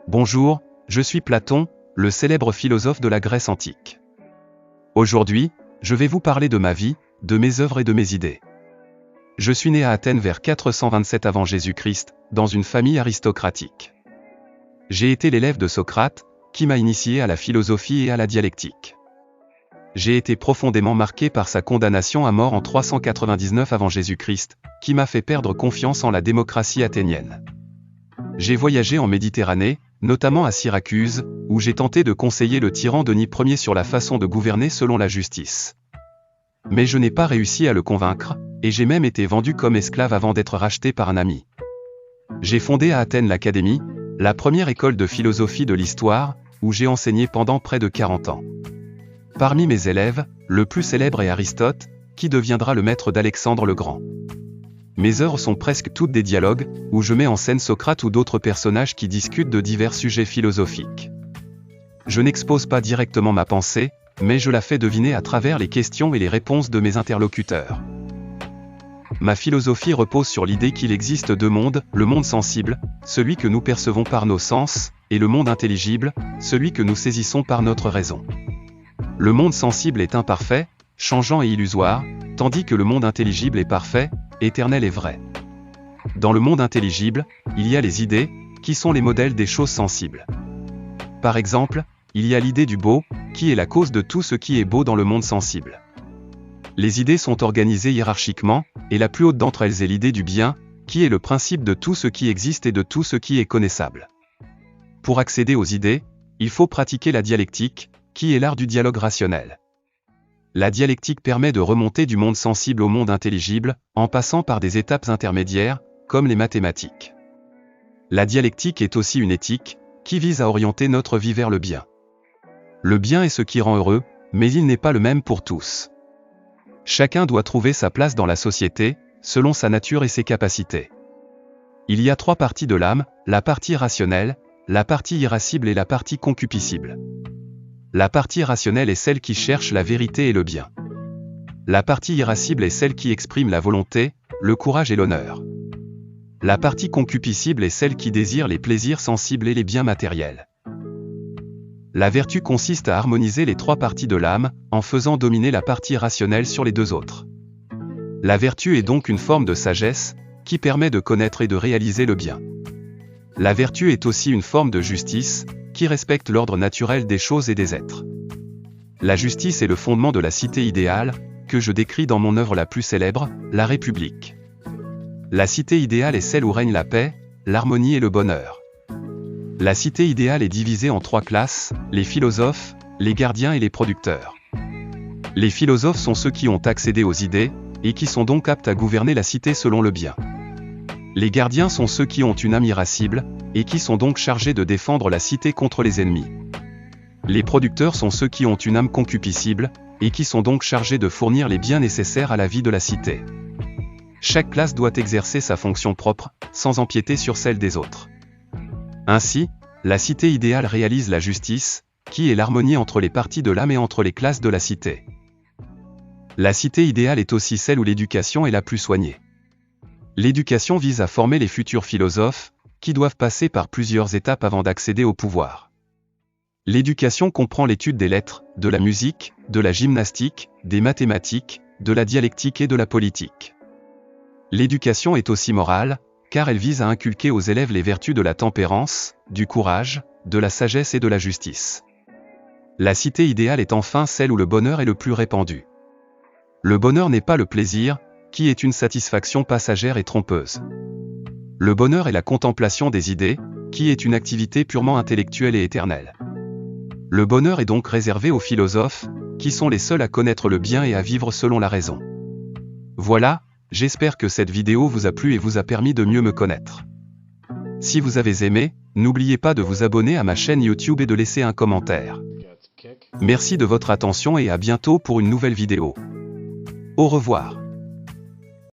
Bonjour, je suis Platon, le célèbre philosophe de la Grèce antique. Aujourd'hui, je vais vous parler de ma vie, de mes œuvres et de mes idées. Je suis né à Athènes vers 427 avant Jésus-Christ, dans une famille aristocratique. J'ai été l'élève de Socrate, qui m'a initié à la philosophie et à la dialectique. J'ai été profondément marqué par sa condamnation à mort en 399 avant Jésus-Christ, qui m'a fait perdre confiance en la démocratie athénienne. J'ai voyagé en Méditerranée, notamment à Syracuse, où j'ai tenté de conseiller le tyran Denis Ier sur la façon de gouverner selon la justice. Mais je n'ai pas réussi à le convaincre, et j'ai même été vendu comme esclave avant d'être racheté par un ami. J'ai fondé à Athènes l'Académie, la première école de philosophie de l'histoire, où j'ai enseigné pendant près de 40 ans. Parmi mes élèves, le plus célèbre est Aristote, qui deviendra le maître d'Alexandre le Grand. Mes œuvres sont presque toutes des dialogues, où je mets en scène Socrate ou d'autres personnages qui discutent de divers sujets philosophiques. Je n'expose pas directement ma pensée, mais je la fais deviner à travers les questions et les réponses de mes interlocuteurs. Ma philosophie repose sur l'idée qu'il existe deux mondes, le monde sensible, celui que nous percevons par nos sens, et le monde intelligible, celui que nous saisissons par notre raison. Le monde sensible est imparfait, changeant et illusoire, tandis que le monde intelligible est parfait, éternel et vrai. Dans le monde intelligible, il y a les idées, qui sont les modèles des choses sensibles. Par exemple, il y a l'idée du beau, qui est la cause de tout ce qui est beau dans le monde sensible. Les idées sont organisées hiérarchiquement, et la plus haute d'entre elles est l'idée du bien, qui est le principe de tout ce qui existe et de tout ce qui est connaissable. Pour accéder aux idées, il faut pratiquer la dialectique, qui est l'art du dialogue rationnel. La dialectique permet de remonter du monde sensible au monde intelligible, en passant par des étapes intermédiaires, comme les mathématiques. La dialectique est aussi une éthique, qui vise à orienter notre vie vers le bien. Le bien est ce qui rend heureux, mais il n'est pas le même pour tous. Chacun doit trouver sa place dans la société, selon sa nature et ses capacités. Il y a trois parties de l'âme, la partie rationnelle, la partie irascible et la partie concupiscible. La partie rationnelle est celle qui cherche la vérité et le bien. La partie irascible est celle qui exprime la volonté, le courage et l'honneur. La partie concupiscible est celle qui désire les plaisirs sensibles et les biens matériels. La vertu consiste à harmoniser les trois parties de l'âme, en faisant dominer la partie rationnelle sur les deux autres. La vertu est donc une forme de sagesse, qui permet de connaître et de réaliser le bien. La vertu est aussi une forme de justice, qui respecte l'ordre naturel des choses et des êtres. La justice est le fondement de la cité idéale, que je décris dans mon œuvre la plus célèbre, La République. La cité idéale est celle où règne la paix, l'harmonie et le bonheur. La cité idéale est divisée en trois classes, les philosophes, les gardiens et les producteurs. Les philosophes sont ceux qui ont accédé aux idées, et qui sont donc aptes à gouverner la cité selon le bien. Les gardiens sont ceux qui ont une âme irascible, et qui sont donc chargés de défendre la cité contre les ennemis. Les producteurs sont ceux qui ont une âme concupiscible, et qui sont donc chargés de fournir les biens nécessaires à la vie de la cité. Chaque classe doit exercer sa fonction propre, sans empiéter sur celle des autres. Ainsi, la cité idéale réalise la justice, qui est l'harmonie entre les parties de l'âme et entre les classes de la cité. La cité idéale est aussi celle où l'éducation est la plus soignée. L'éducation vise à former les futurs philosophes, qui doivent passer par plusieurs étapes avant d'accéder au pouvoir. L'éducation comprend l'étude des lettres, de la musique, de la gymnastique, des mathématiques, de la dialectique et de la politique. L'éducation est aussi morale, car elle vise à inculquer aux élèves les vertus de la tempérance, du courage, de la sagesse et de la justice. La cité idéale est enfin celle où le bonheur est le plus répandu. Le bonheur n'est pas le plaisir, qui est une satisfaction passagère et trompeuse. Le bonheur est la contemplation des idées, qui est une activité purement intellectuelle et éternelle. Le bonheur est donc réservé aux philosophes, qui sont les seuls à connaître le bien et à vivre selon la raison. Voilà, j'espère que cette vidéo vous a plu et vous a permis de mieux me connaître. Si vous avez aimé, n'oubliez pas de vous abonner à ma chaîne YouTube et de laisser un commentaire. Merci de votre attention et à bientôt pour une nouvelle vidéo. Au revoir.